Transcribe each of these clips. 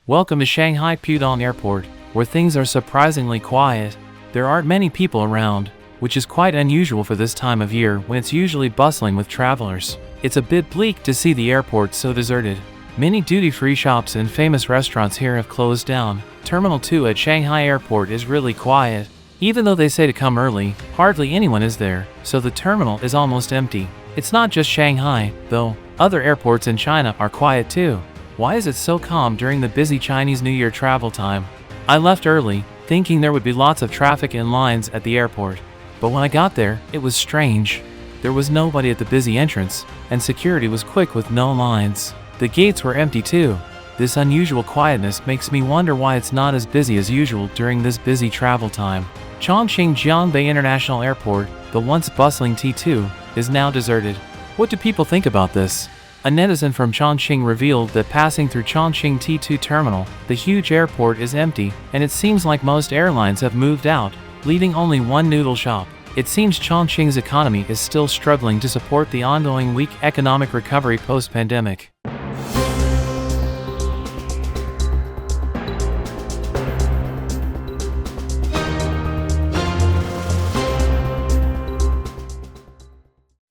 Welcome to Shanghai Pudong Airport, where things are surprisingly quiet. There aren't many people around, which is quite unusual for this time of year when it's usually bustling with travelers. It's a bit bleak to see the airport so deserted. Many duty-free shops and famous restaurants here have closed down. Terminal 2 at Shanghai Airport is really quiet. Even though they say to come early, hardly anyone is there, so the terminal is almost empty. It's not just Shanghai, though. Other airports in China are quiet too. Why is it so calm during the busy Chinese New Year travel time? I left early, thinking there would be lots of traffic and lines at the airport. But when I got there, it was strange. There was nobody at the busy entrance, and security was quick with no lines. The gates were empty too. This unusual quietness makes me wonder why it's not as busy as usual during this busy travel time. Chongqing Jiangbei International Airport, the once bustling T2, is now deserted. What do people think about this? A netizen from Chongqing revealed that passing through Chongqing T2 terminal, the huge airport is empty, and it seems like most airlines have moved out, leaving only one noodle shop. It seems Chongqing's economy is still struggling to support the ongoing weak economic recovery post-pandemic.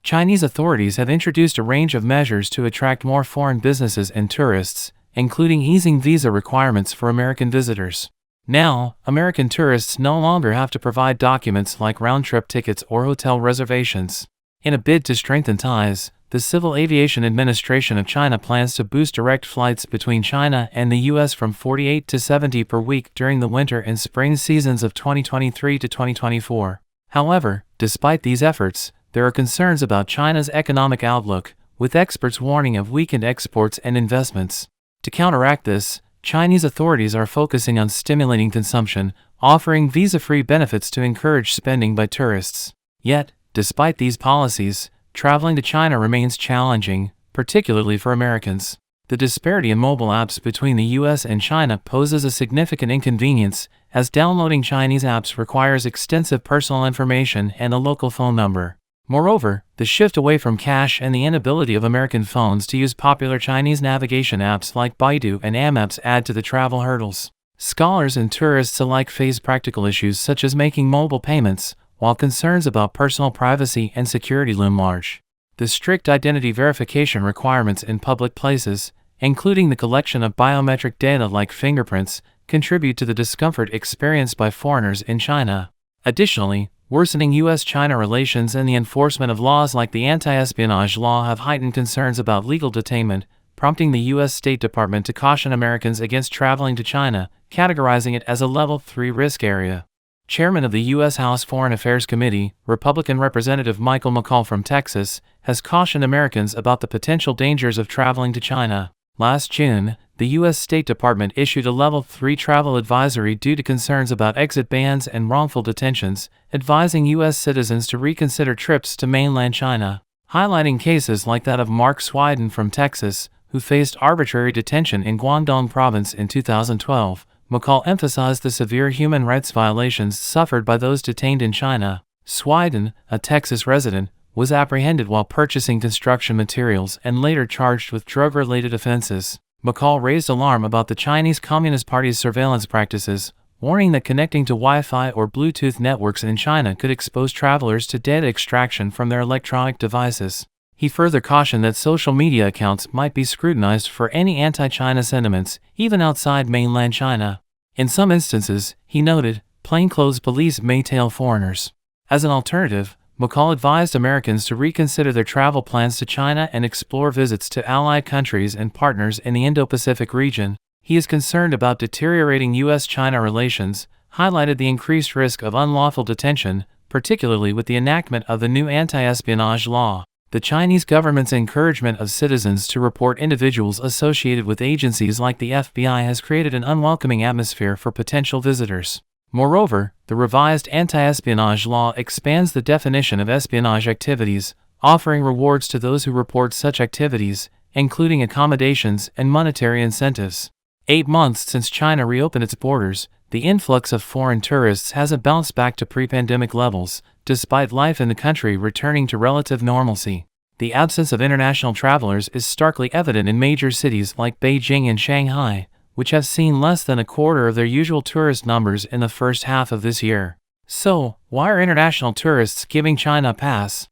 Chinese authorities have introduced a range of measures to attract more foreign businesses and tourists, including easing visa requirements for American visitors. Now, American tourists no longer have to provide documents like round-trip tickets or hotel reservations. In a bid to strengthen ties, the Civil Aviation Administration of China plans to boost direct flights between China and the U.S. from 48 to 70 per week during the winter and spring seasons of 2023 to 2024. However, despite these efforts, there are concerns about China's economic outlook, with experts warning of weakened exports and investments. To counteract this, Chinese authorities are focusing on stimulating consumption, offering visa-free benefits to encourage spending by tourists. Yet, despite these policies, traveling to China remains challenging, particularly for Americans. The disparity in mobile apps between the US and China poses a significant inconvenience, as downloading Chinese apps requires extensive personal information and a local phone number. Moreover, the shift away from cash and the inability of American phones to use popular Chinese navigation apps like Baidu and Maps add to the travel hurdles. Scholars and tourists alike face practical issues such as making mobile payments, while concerns about personal privacy and security loom large. The strict identity verification requirements in public places, including the collection of biometric data like fingerprints, contribute to the discomfort experienced by foreigners in China. Additionally, worsening U.S.-China relations and the enforcement of laws like the anti-espionage law have heightened concerns about legal detainment, prompting the U.S. State Department to caution Americans against traveling to China, categorizing it as a Level 3 risk area. Chairman of the U.S. House Foreign Affairs Committee, Republican Representative Michael McCall from Texas, has cautioned Americans about the potential dangers of traveling to China. Last June, the U.S. State Department issued a Level 3 travel advisory due to concerns about exit bans and wrongful detentions, advising U.S. citizens to reconsider trips to mainland China. Highlighting cases like that of Mark Xi'an from Texas, who faced arbitrary detention in Guangdong Province in 2012, McCall emphasized the severe human rights violations suffered by those detained in China. Xi'an, a Texas resident, was apprehended while purchasing construction materials and later charged with drug-related offenses. McCall raised alarm about the Chinese Communist Party's surveillance practices, warning that connecting to Wi-Fi or Bluetooth networks in China could expose travelers to data extraction from their electronic devices. He further cautioned that social media accounts might be scrutinized for any anti-China sentiments, even outside mainland China. In some instances, he noted, plainclothes police may tail foreigners. As an alternative, McCall advised Americans to reconsider their travel plans to China and explore visits to allied countries and partners in the Indo-Pacific region. He is concerned about deteriorating U.S.-China relations, highlighted the increased risk of unlawful detention, particularly with the enactment of the new anti-espionage law. The Chinese government's encouragement of citizens to report individuals associated with agencies like the FBI has created an unwelcoming atmosphere for potential visitors. Moreover, the revised anti-espionage law expands the definition of espionage activities, offering rewards to those who report such activities, including accommodations and monetary incentives. 8 months since China reopened its borders, the influx of foreign tourists hasn't bounced back to pre-pandemic levels, despite life in the country returning to relative normalcy. The absence of international travelers is starkly evident in major cities like Beijing and Shanghai, which have seen less than a quarter of their usual tourist numbers in the first half of this year. So, why are international tourists giving China a pass?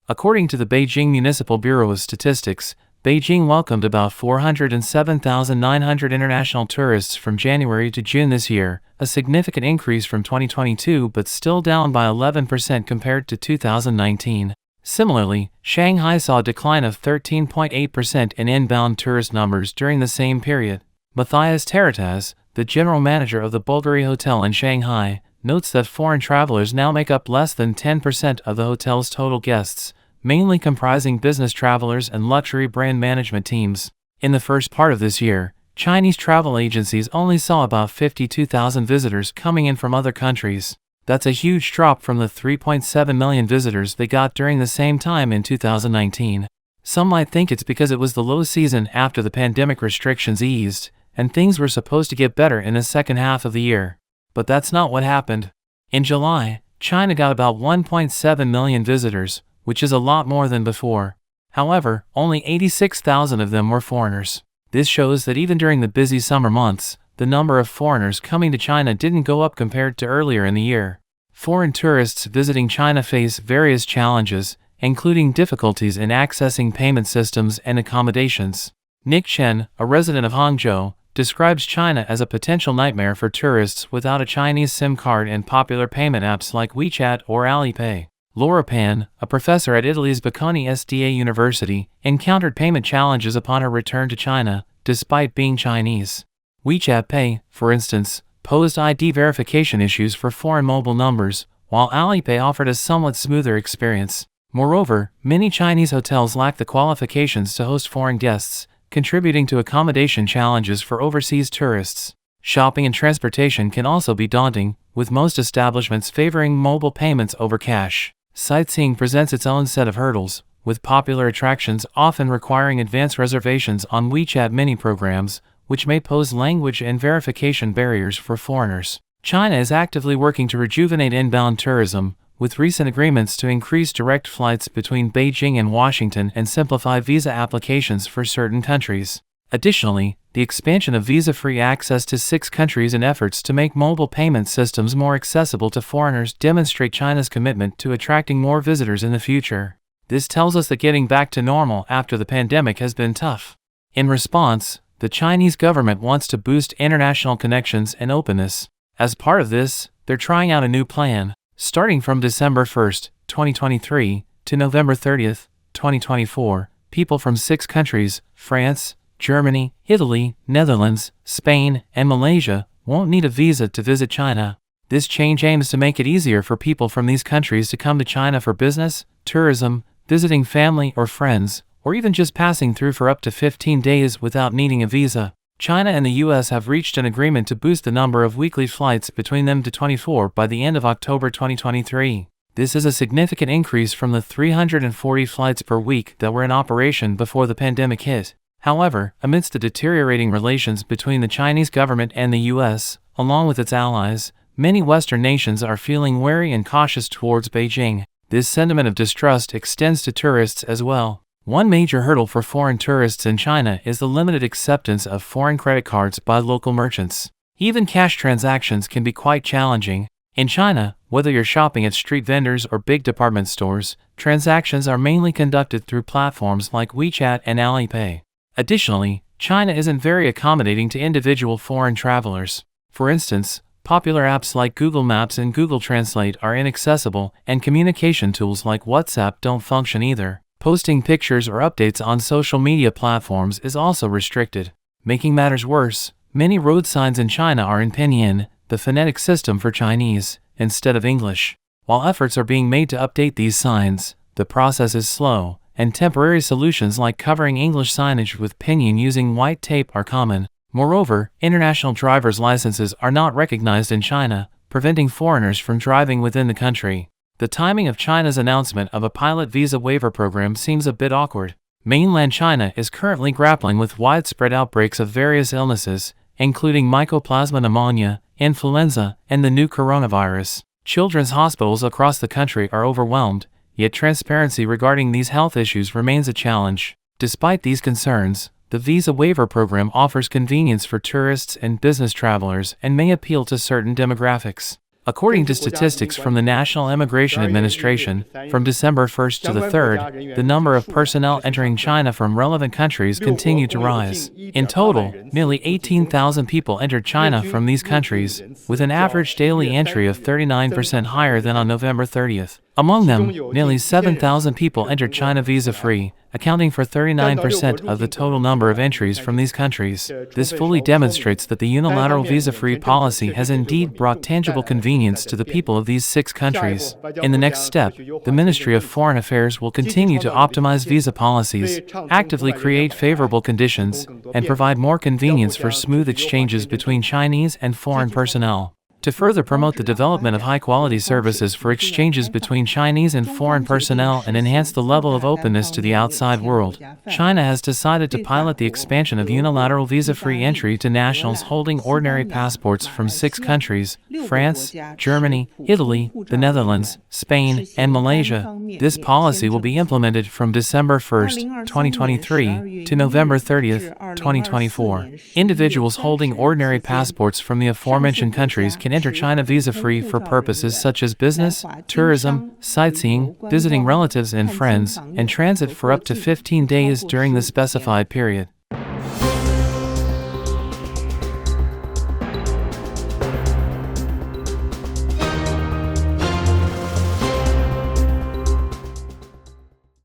According to the Beijing Municipal Bureau of Statistics, Beijing welcomed about 407,900 international tourists from January to June this year, a significant increase from 2022 but still down by 11% compared to 2019. Similarly, Shanghai saw a decline of 13.8% in inbound tourist numbers during the same period. Matthias Taratas, the general manager of the Bulgari Hotel in Shanghai, notes that foreign travelers now make up less than 10% of the hotel's total guests, mainly comprising business travelers and luxury brand management teams. In the first part of this year, Chinese travel agencies only saw about 52,000 visitors coming in from other countries. That's a huge drop from the 3.7 million visitors they got during the same time in 2019. Some might think it's because it was the low season after the pandemic restrictions eased, and things were supposed to get better in the second half of the year. But that's not what happened. In July, China got about 1.7 million visitors, which is a lot more than before. However, only 86,000 of them were foreigners. This shows that even during the busy summer months, the number of foreigners coming to China didn't go up compared to earlier in the year. Foreign tourists visiting China face various challenges, including difficulties in accessing payment systems and accommodations. Nick Chen, a resident of Hangzhou, describes China as a potential nightmare for tourists without a Chinese SIM card and popular payment apps like WeChat or Alipay. Laura Pan, a professor at Italy's Bocconi SDA University, encountered payment challenges upon her return to China, despite being Chinese. WeChat Pay, for instance, posed ID verification issues for foreign mobile numbers, while Alipay offered a somewhat smoother experience. Moreover, many Chinese hotels lack the qualifications to host foreign guests, contributing to accommodation challenges for overseas tourists. Shopping and transportation can also be daunting, with most establishments favoring mobile payments over cash. Sightseeing presents its own set of hurdles, with popular attractions often requiring advance reservations on WeChat mini programs, which may pose language and verification barriers for foreigners. China is actively working to rejuvenate inbound tourism, with recent agreements to increase direct flights between Beijing and Washington and simplify visa applications for certain countries. Additionally, the expansion of visa-free access to 6 countries and efforts to make mobile payment systems more accessible to foreigners demonstrate China's commitment to attracting more visitors in the future. This tells us that getting back to normal after the pandemic has been tough. In response, the Chinese government wants to boost international connections and openness. As part of this, they're trying out a new plan. Starting from December 1, 2023, to November 30, 2024, people from 6 countries, France, Germany, Italy, Netherlands, Spain, and Malaysia, won't need a visa to visit China. This change aims to make it easier for people from these countries to come to China for business, tourism, visiting family or friends, or even just passing through for up to 15 days without needing a visa. China and the US have reached an agreement to boost the number of weekly flights between them to 24 by the end of October 2023. This is a significant increase from the 340 flights per week that were in operation before the pandemic hit. However, amidst the deteriorating relations between the Chinese government and the US, along with its allies, many Western nations are feeling wary and cautious towards Beijing. This sentiment of distrust extends to tourists as well. One major hurdle for foreign tourists in China is the limited acceptance of foreign credit cards by local merchants. Even cash transactions can be quite challenging. In China, whether you're shopping at street vendors or big department stores, transactions are mainly conducted through platforms like WeChat and Alipay. Additionally, China isn't very accommodating to individual foreign travelers. For instance, popular apps like Google Maps and Google Translate are inaccessible, and communication tools like WhatsApp don't function either. Posting pictures or updates on social media platforms is also restricted. Making matters worse, many road signs in China are in Pinyin, the phonetic system for Chinese, instead of English. While efforts are being made to update these signs, the process is slow, and temporary solutions like covering English signage with Pinyin using white tape are common. Moreover, international driver's licenses are not recognized in China, preventing foreigners from driving within the country. The timing of China's announcement of a pilot visa waiver program seems a bit awkward. Mainland China is currently grappling with widespread outbreaks of various illnesses, including mycoplasma pneumonia, influenza, and the new coronavirus. Children's hospitals across the country are overwhelmed, yet transparency regarding these health issues remains a challenge. Despite these concerns, The visa waiver program offers convenience for tourists and business travelers and may appeal to certain demographics. According to statistics from the National Immigration Administration, from December 1st to the 3rd, the number of personnel entering China from relevant countries continued to rise. In total, nearly 18,000 people entered China from these countries, with an average daily entry of 39% higher than on November 30th. Among them, nearly 7,000 people entered China visa-free, accounting for 39% of the total number of entries from these countries. This fully demonstrates that the unilateral visa-free policy has indeed brought tangible convenience to the people of these 6 countries. In the next step, the Ministry of Foreign Affairs will continue to optimize visa policies, actively create favorable conditions, and provide more convenience for smooth exchanges between Chinese and foreign personnel. To further promote the development of high-quality services for exchanges between Chinese and foreign personnel and enhance the level of openness to the outside world, China has decided to pilot the expansion of unilateral visa-free entry to nationals holding ordinary passports from 6 countries: France, Germany, Italy, the Netherlands, Spain, and Malaysia. This policy will be implemented from December 1st, 2023 to November 30th, 2024. Individuals holding ordinary passports from the aforementioned countries can enter China visa-free for purposes such as business, tourism, sightseeing, visiting relatives and friends, and transit for up to 15 days during the specified period.